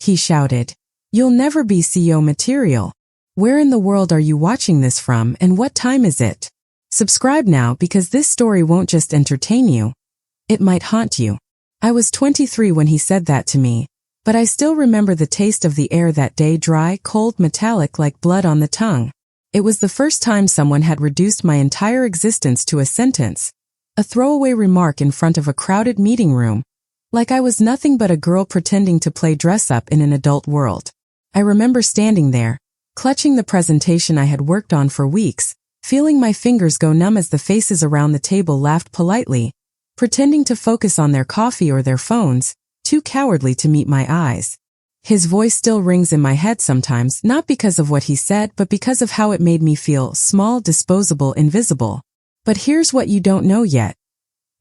he shouted. "You'll never be CEO material. Where in the world are you watching this from and what time is it? Subscribe now because this story won't just entertain you. It might haunt you." I was 23 when he said that to me, but I still remember the taste of the air that day, dry, cold, metallic like blood on the tongue. It was the first time someone had reduced my entire existence to a sentence, a throwaway remark in front of a crowded meeting room, like I was nothing but a girl pretending to play dress-up in an adult world. I remember standing there, clutching the presentation I had worked on for weeks, feeling my fingers go numb as the faces around the table laughed politely, pretending to focus on their coffee or their phones, too cowardly to meet my eyes. His voice still rings in my head sometimes, not because of what he said, but because of how it made me feel small, disposable, invisible. But here's what you don't know yet.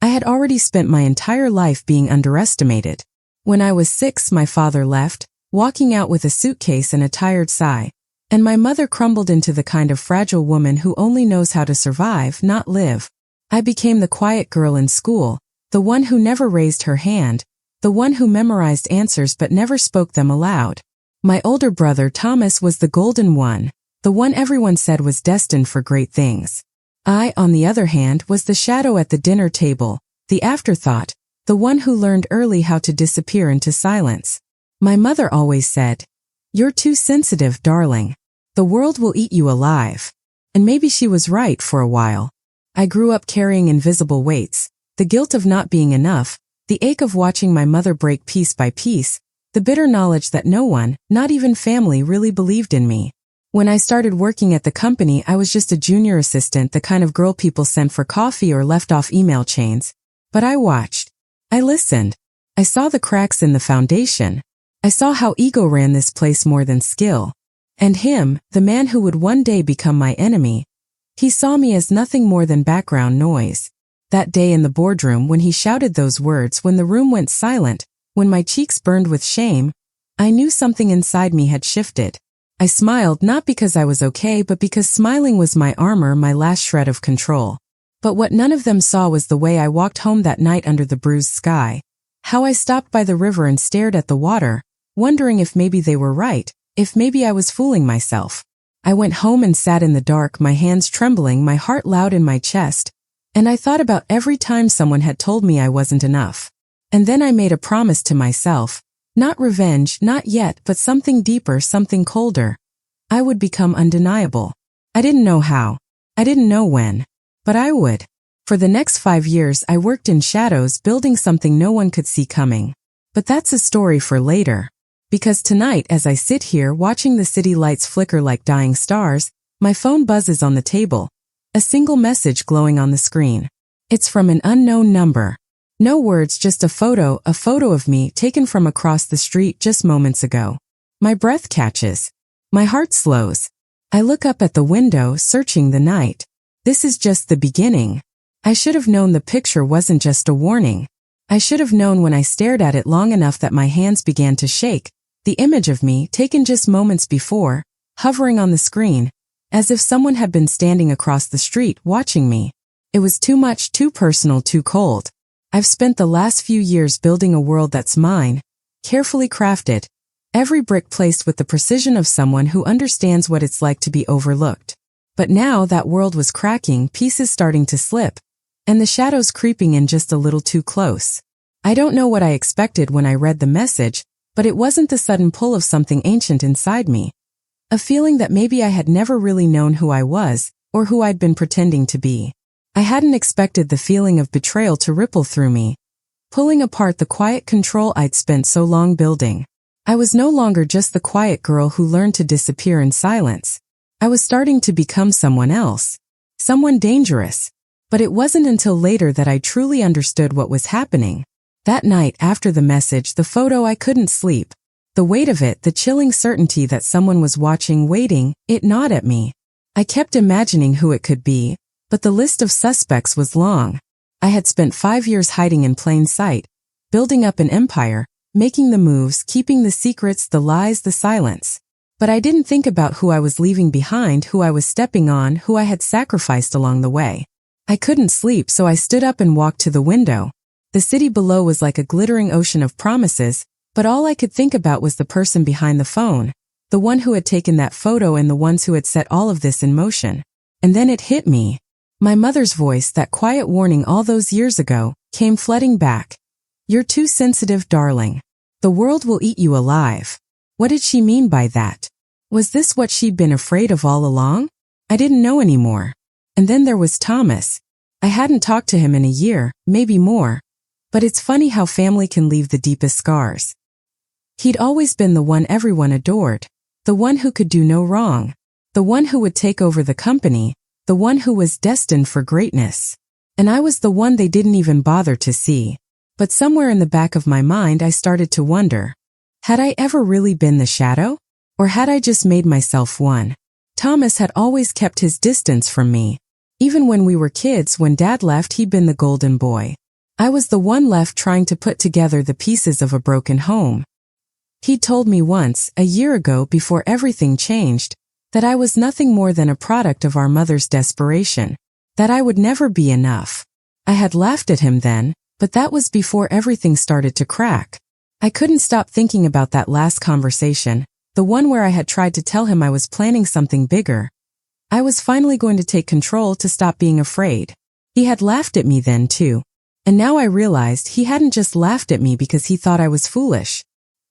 I had already spent my entire life being underestimated. When I was 6, my father left, walking out with a suitcase and a tired sigh, and my mother crumbled into the kind of fragile woman who only knows how to survive, not live. I became the quiet girl in school, the one who never raised her hand, the one who memorized answers but never spoke them aloud. My older brother Thomas was the golden one, the one everyone said was destined for great things. I, on the other hand, was the shadow at the dinner table, the afterthought, the one who learned early how to disappear into silence. My mother always said, "You're too sensitive, darling. The world will eat you alive." And maybe she was right for a while. I grew up carrying invisible weights, the guilt of not being enough, the ache of watching my mother break piece by piece, the bitter knowledge that no one, not even family, really believed in me. When I started working at the company, I was just a junior assistant, the kind of girl people sent for coffee or left off email chains. But I watched. I listened. I saw the cracks in the foundation. I saw how ego ran this place more than skill. And him, the man who would one day become my enemy, he saw me as nothing more than background noise. That day in the boardroom when he shouted those words, when the room went silent, when my cheeks burned with shame, I knew something inside me had shifted. I smiled not because I was okay, but because smiling was my armor, my last shred of control. But what none of them saw was the way I walked home that night under the bruised sky. How I stopped by the river and stared at the water, wondering if maybe they were right, if maybe I was fooling myself. I went home and sat in the dark, my hands trembling, my heart loud in my chest, and I thought about every time someone had told me I wasn't enough. And then I made a promise to myself, not revenge, not yet, but something deeper, something colder. I would become undeniable. I didn't know how. I didn't know when. But I would. For the next 5 years I worked in shadows, building something no one could see coming. But that's a story for later. Because tonight, as I sit here watching the city lights flicker like dying stars, my phone buzzes on the table. A single message glowing on the screen. It's from an unknown number. No words, just a photo of me taken from across the street just moments ago. My breath catches. My heart slows. I look up at the window, searching the night. This is just the beginning. I should have known the picture wasn't just a warning. I should have known when I stared at it long enough that my hands began to shake. The image of me, taken just moments before, hovering on the screen, as if someone had been standing across the street watching me. It was too much, too personal, too cold. I've spent the last few years building a world that's mine, carefully crafted, every brick placed with the precision of someone who understands what it's like to be overlooked. But now that world was cracking, pieces starting to slip, and the shadows creeping in just a little too close. I don't know what I expected when I read the message, but it wasn't the sudden pull of something ancient inside me. A feeling that maybe I had never really known who I was, or who I'd been pretending to be. I hadn't expected the feeling of betrayal to ripple through me, pulling apart the quiet control I'd spent so long building. I was no longer just the quiet girl who learned to disappear in silence. I was starting to become someone else. Someone dangerous. But it wasn't until later that I truly understood what was happening. That night after the message, the photo, I couldn't sleep. The weight of it, the chilling certainty that someone was watching, waiting, it gnawed at me. I kept imagining who it could be, but the list of suspects was long. I had spent 5 years hiding in plain sight, building up an empire, making the moves, keeping the secrets, the lies, the silence. But I didn't think about who I was leaving behind, who I was stepping on, who I had sacrificed along the way. I couldn't sleep, so I stood up and walked to the window. The city below was like a glittering ocean of promises, But all I could think about was the person behind the phone, the one who had taken that photo and the ones who had set all of this in motion. And then it hit me. My mother's voice, that quiet warning all those years ago, came flooding back. "You're too sensitive, darling. The world will eat you alive." What did she mean by that? Was this what she'd been afraid of all along? I didn't know anymore. And then there was Thomas. I hadn't talked to him in a year, maybe more. But it's funny how family can leave the deepest scars. He'd always been the one everyone adored, the one who could do no wrong, the one who would take over the company, the one who was destined for greatness. And I was the one they didn't even bother to see. But somewhere in the back of my mind I started to wonder, had I ever really been the shadow? Or had I just made myself one? Thomas had always kept his distance from me. Even when we were kids, when Dad left, he'd been the golden boy. I was the one left trying to put together the pieces of a broken home. He'd told me once, a year ago before everything changed, that I was nothing more than a product of our mother's desperation, that I would never be enough. I had laughed at him then, but that was before everything started to crack. I couldn't stop thinking about that last conversation, the one where I had tried to tell him I was planning something bigger. I was finally going to take control to stop being afraid. He had laughed at me then too. And now I realized he hadn't just laughed at me because he thought I was foolish.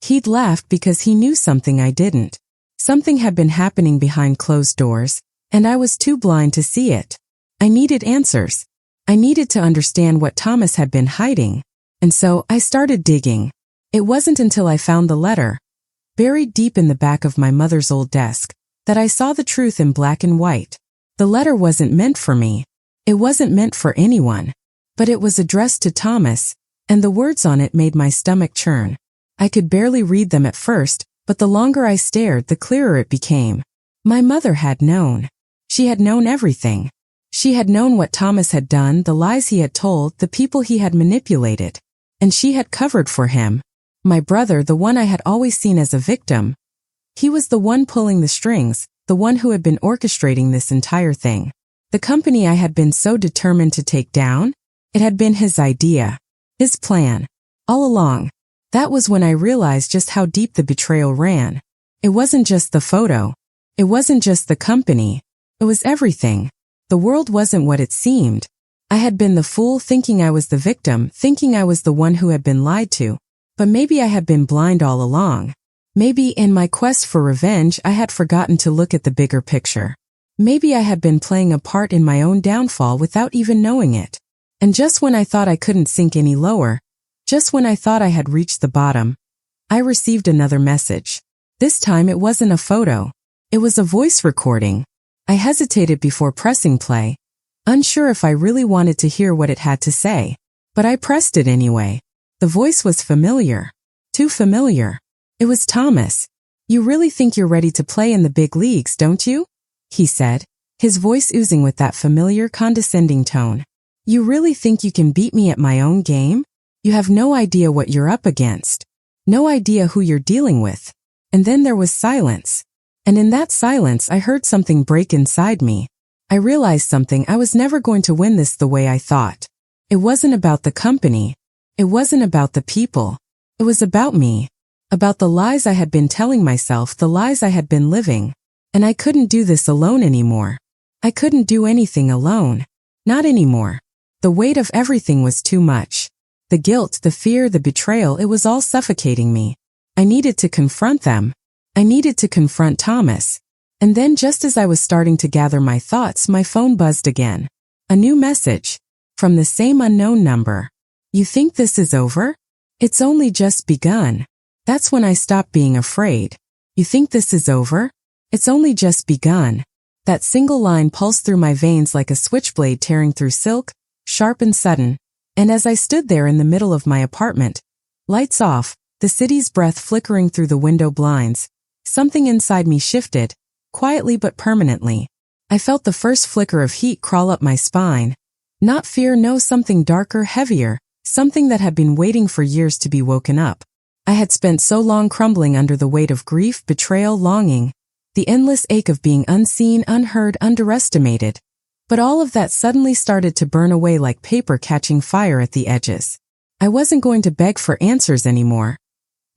He'd laughed because he knew something I didn't. Something had been happening behind closed doors, and I was too blind to see it. I needed answers. I needed to understand what Thomas had been hiding. And so I started digging. It wasn't until I found the letter, buried deep in the back of my mother's old desk, that I saw the truth in black and white. The letter wasn't meant for me. It wasn't meant for anyone. But it was addressed to Thomas, and the words on it made my stomach churn. I could barely read them at first, but the longer I stared, the clearer it became. My mother had known. She had known everything. She had known what Thomas had done, the lies he had told, the people he had manipulated. And she had covered for him. My brother, the one I had always seen as a victim. He was the one pulling the strings, the one who had been orchestrating this entire thing. The company I had been so determined to take down? It had been his idea. His plan. All along. That was when I realized just how deep the betrayal ran. It wasn't just the photo. It wasn't just the company. It was everything. The world wasn't what it seemed. I had been the fool, thinking I was the victim, thinking I was the one who had been lied to. But maybe I had been blind all along. Maybe in my quest for revenge I had forgotten to look at the bigger picture. Maybe I had been playing a part in my own downfall without even knowing it. And just when I thought I couldn't sink any lower, just when I thought I had reached the bottom, I received another message. This time it wasn't a photo. It was a voice recording. I hesitated before pressing play, unsure if I really wanted to hear what it had to say. But I pressed it anyway. The voice was familiar. Too familiar. It was Thomas. "You really think you're ready to play in the big leagues, don't you?" he said, his voice oozing with that familiar, condescending tone. "You really think you can beat me at my own game? You have no idea what you're up against. No idea who you're dealing with." And then there was silence. And in that silence I heard something break inside me. I realized something. I was never going to win this the way I thought. It wasn't about the company. It wasn't about the people. It was about me. About the lies I had been telling myself, the lies I had been living. And I couldn't do this alone anymore. I couldn't do anything alone. Not anymore. The weight of everything was too much. The guilt, the fear, the betrayal, it was all suffocating me. I needed to confront them. I needed to confront Thomas. And then just as I was starting to gather my thoughts, my phone buzzed again. A new message. From the same unknown number. "You think this is over? It's only just begun." That's when I stopped being afraid. "You think this is over? It's only just begun." That single line pulsed through my veins like a switchblade tearing through silk, sharp and sudden. And as I stood there in the middle of my apartment, lights off, the city's breath flickering through the window blinds, something inside me shifted, quietly but permanently. I felt the first flicker of heat crawl up my spine. Not fear, no, something darker, heavier, something that had been waiting for years to be woken up. I had spent so long crumbling under the weight of grief, betrayal, longing, the endless ache of being unseen, unheard, underestimated. But all of that suddenly started to burn away like paper catching fire at the edges. I wasn't going to beg for answers anymore.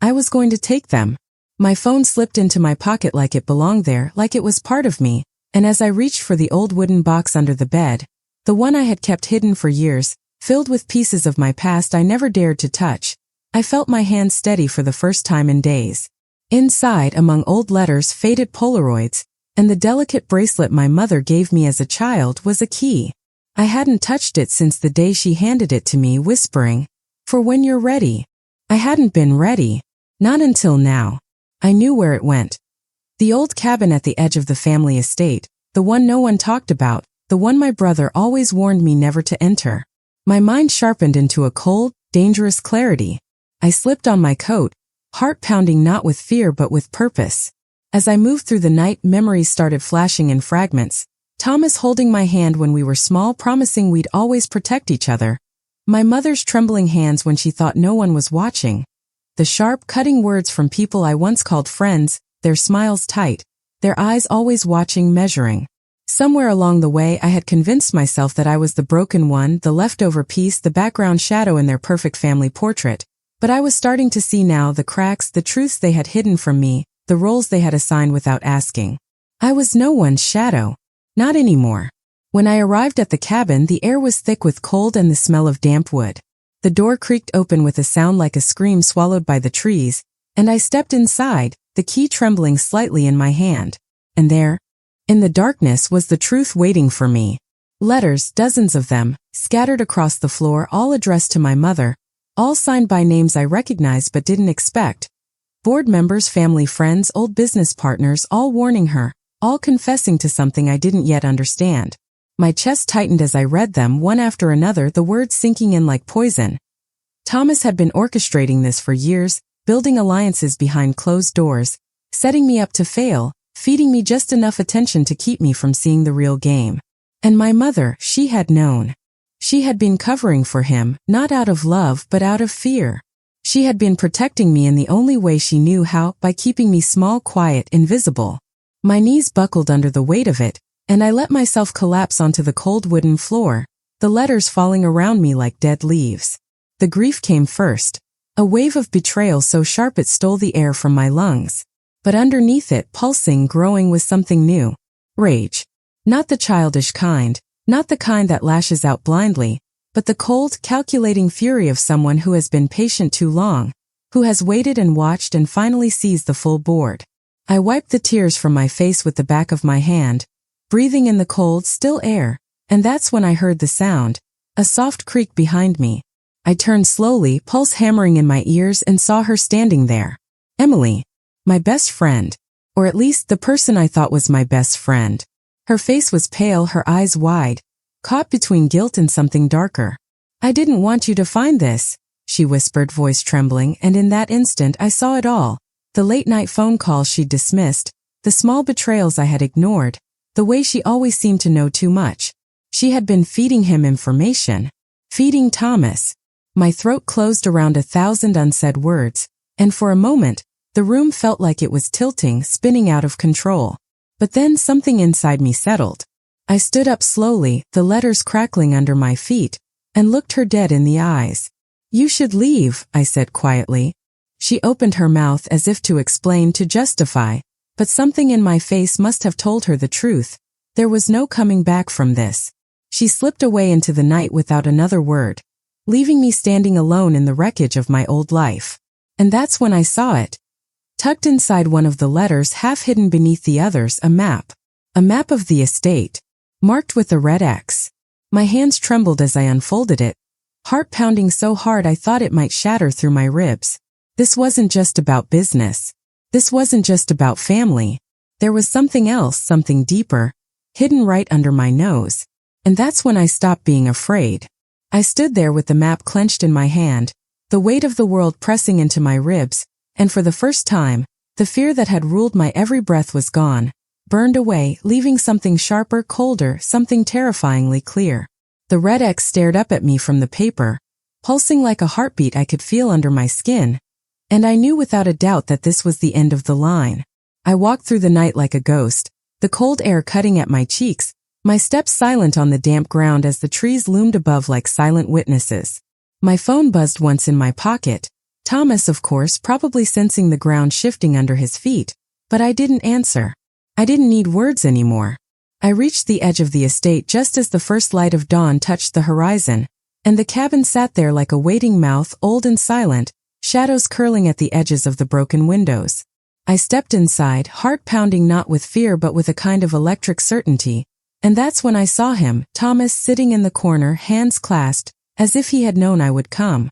I was going to take them. My phone slipped into my pocket like it belonged there, like it was part of me, and as I reached for the old wooden box under the bed, the one I had kept hidden for years, filled with pieces of my past I never dared to touch, I felt my hand steady for the first time in days. Inside, among old letters, faded Polaroids, and the delicate bracelet my mother gave me as a child, was a key. I hadn't touched it since the day she handed it to me, whispering, "For when you're ready." I hadn't been ready. Not until now. I knew where it went. The old cabin at the edge of the family estate, the one no one talked about, the one my brother always warned me never to enter. My mind sharpened into a cold, dangerous clarity. I slipped on my coat, heart pounding not with fear but with purpose. As I moved through the night, memories started flashing in fragments. Thomas holding my hand when we were small, promising we'd always protect each other. My mother's trembling hands when she thought no one was watching. The sharp, cutting words from people I once called friends, their smiles tight, their eyes always watching, measuring. Somewhere along the way I had convinced myself that I was the broken one, the leftover piece, the background shadow in their perfect family portrait. But I was starting to see now the cracks, the truths they had hidden from me, the roles they had assigned without asking. I was no one's shadow. Not anymore. When I arrived at the cabin, the air was thick with cold and the smell of damp wood. The door creaked open with a sound like a scream swallowed by the trees, and I stepped inside, the key trembling slightly in my hand. And there, in the darkness, was the truth waiting for me. Letters, dozens of them, scattered across the floor, all addressed to my mother, all signed by names I recognized but didn't expect. Board members, family friends, old business partners, all warning her, all confessing to something I didn't yet understand. My chest tightened as I read them, one after another, the words sinking in like poison. Thomas had been orchestrating this for years, building alliances behind closed doors, setting me up to fail, feeding me just enough attention to keep me from seeing the real game. And my mother, she had known. She had been covering for him, not out of love but out of fear. She had been protecting me in the only way she knew how, by keeping me small, quiet, invisible. My knees buckled under the weight of it, and I let myself collapse onto the cold wooden floor, the letters falling around me like dead leaves. The grief came first, a wave of betrayal so sharp it stole the air from my lungs. But underneath it, pulsing, growing, was something new. Rage. Not the childish kind, not the kind that lashes out blindly, but the cold, calculating fury of someone who has been patient too long, who has waited and watched and finally sees the full board. I wiped the tears from my face with the back of my hand, breathing in the cold, still air, and that's when I heard the sound, a soft creak behind me. I turned slowly, pulse hammering in my ears, and saw her standing there. Emily. My best friend. Or at least the person I thought was my best friend. Her face was pale, her eyes wide, caught between guilt and something darker. "I didn't want you to find this," she whispered, voice trembling, and in that instant I saw it all. The late-night phone calls she'd dismissed, the small betrayals I had ignored, the way she always seemed to know too much. She had been feeding him information. Feeding Thomas. My throat closed around 1,000 unsaid words, and for a moment, the room felt like it was tilting, spinning out of control. But then something inside me settled. I stood up slowly, the letters crackling under my feet, and looked her dead in the eyes. "You should leave," I said quietly. She opened her mouth as if to explain, to justify, but something in my face must have told her the truth. There was no coming back from this. She slipped away into the night without another word, leaving me standing alone in the wreckage of my old life. And that's when I saw it. Tucked inside one of the letters, half hidden beneath the others, a map. A map of the estate, marked with a red X. My hands trembled as I unfolded it, heart pounding so hard I thought it might shatter through my ribs. This wasn't just about business. This wasn't just about family. There was something else, something deeper, hidden right under my nose. And that's when I stopped being afraid. I stood there with the map clenched in my hand, the weight of the world pressing into my ribs, and for the first time, the fear that had ruled my every breath was gone, burned away, leaving something sharper, colder, something terrifyingly clear. The red X stared up at me from the paper, pulsing like a heartbeat I could feel under my skin, and I knew without a doubt that this was the end of the line. I walked through the night like a ghost, the cold air cutting at my cheeks, my steps silent on the damp ground as the trees loomed above like silent witnesses. My phone buzzed once in my pocket, Thomas, of course, probably sensing the ground shifting under his feet, but I didn't answer. I didn't need words anymore. I reached the edge of the estate just as the first light of dawn touched the horizon, and the cabin sat there like a waiting mouth, old and silent, shadows curling at the edges of the broken windows. I stepped inside, heart pounding not with fear but with a kind of electric certainty, and that's when I saw him, Thomas, sitting in the corner, hands clasped, as if he had known I would come.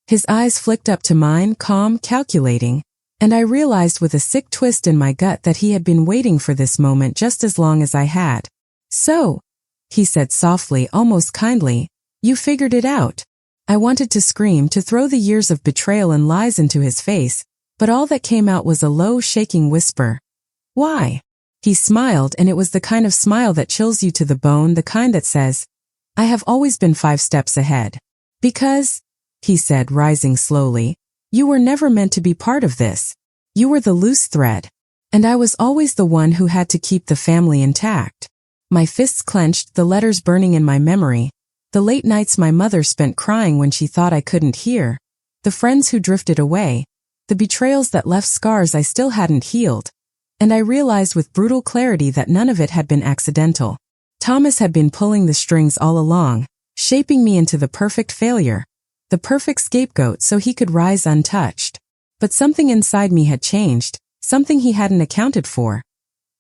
His eyes flicked up to mine, calm, calculating, and I realized with a sick twist in my gut that he had been waiting for this moment just as long as I had. "So," he said softly, almost kindly, "you figured it out." I wanted to scream, to throw the years of betrayal and lies into his face, but all that came out was a low, shaking whisper. "Why?" He smiled, and it was the kind of smile that chills you to the bone, the kind that says, "I have always been 5 steps ahead." "Because," he said, rising slowly, "you were never meant to be part of this. You were the loose thread. And I was always the one who had to keep the family intact." My fists clenched, the letters burning in my memory, the late nights my mother spent crying when she thought I couldn't hear, the friends who drifted away, the betrayals that left scars I still hadn't healed, and I realized with brutal clarity that none of it had been accidental. Thomas had been pulling the strings all along, shaping me into the perfect failure, the perfect scapegoat so he could rise untouched. But something inside me had changed, something he hadn't accounted for.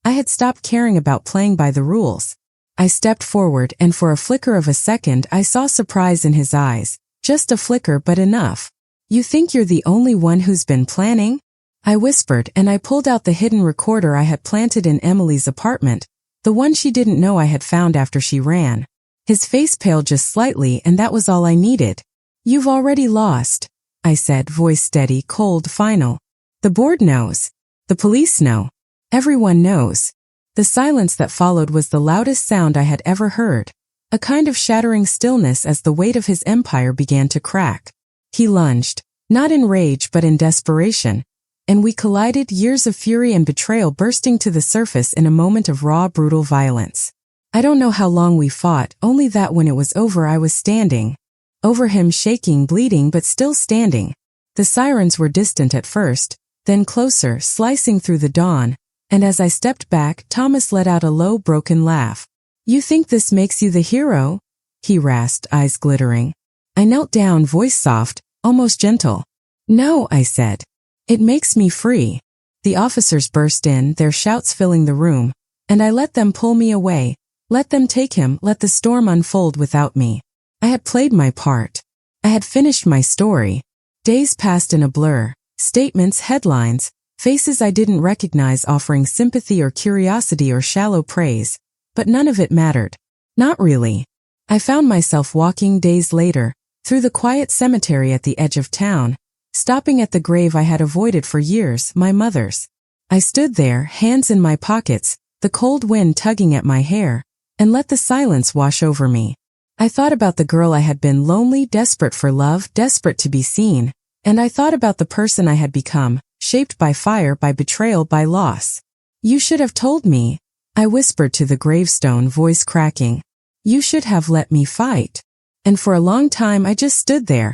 I had stopped caring about playing by the rules. I stepped forward, and for a flicker of a second I saw surprise in his eyes, just a flicker but enough. "You think you're the only one who's been planning?" I whispered, and I pulled out the hidden recorder I had planted in Emily's apartment, the one she didn't know I had found after she ran. His face paled just slightly, and that was all I needed. "You've already lost," I said, voice steady, cold, final. "The board knows. The police know. Everyone knows." The silence that followed was the loudest sound I had ever heard, a kind of shattering stillness as the weight of his empire began to crack. He lunged, not in rage but in desperation, and we collided, years of fury and betrayal bursting to the surface in a moment of raw, brutal violence. I don't know how long we fought, only that when it was over I was standing. Over him, shaking, bleeding, but still standing. The sirens were distant at first, then closer, slicing through the dawn, and as I stepped back, Thomas let out a low, broken laugh. "You think this makes you the hero?" he rasped, eyes glittering. I knelt down, voice soft, almost gentle. "No," I said. "It makes me free." The officers burst in, their shouts filling the room, and I let them pull me away, let them take him, let the storm unfold without me. I had played my part. I had finished my story. Days passed in a blur, statements, headlines, faces I didn't recognize offering sympathy or curiosity or shallow praise, but none of it mattered. Not really. I found myself walking days later, through the quiet cemetery at the edge of town, stopping at the grave I had avoided for years, my mother's. I stood there, hands in my pockets, the cold wind tugging at my hair, and let the silence wash over me. I thought about the girl I had been, lonely, desperate for love, desperate to be seen, and I thought about the person I had become, shaped by fire, by betrayal, by loss. "You should have told me," I whispered to the gravestone, voice cracking. "You should have let me fight." And for a long time I just stood there,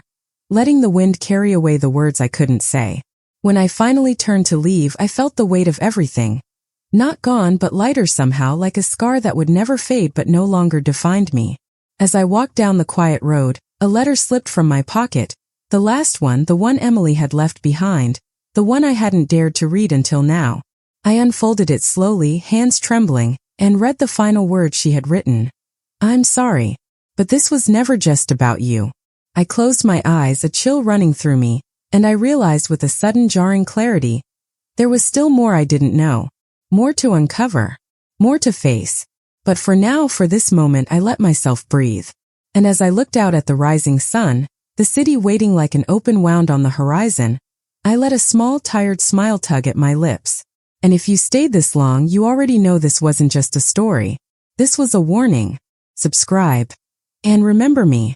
letting the wind carry away the words I couldn't say. When I finally turned to leave, I felt the weight of everything. Not gone, but lighter somehow, like a scar that would never fade but no longer defined me. As I walked down the quiet road, a letter slipped from my pocket, the last one, the one Emily had left behind, the one I hadn't dared to read until now. I unfolded it slowly, hands trembling, and read the final words she had written. "I'm sorry, but this was never just about you." I closed my eyes, a chill running through me, and I realized with a sudden jarring clarity, there was still more I didn't know, more to uncover, more to face. But for now, for this moment, I let myself breathe. And as I looked out at the rising sun, the city waiting like an open wound on the horizon, I let a small, tired smile tug at my lips. And if you stayed this long, you already know this wasn't just a story. This was a warning. Subscribe. And remember me.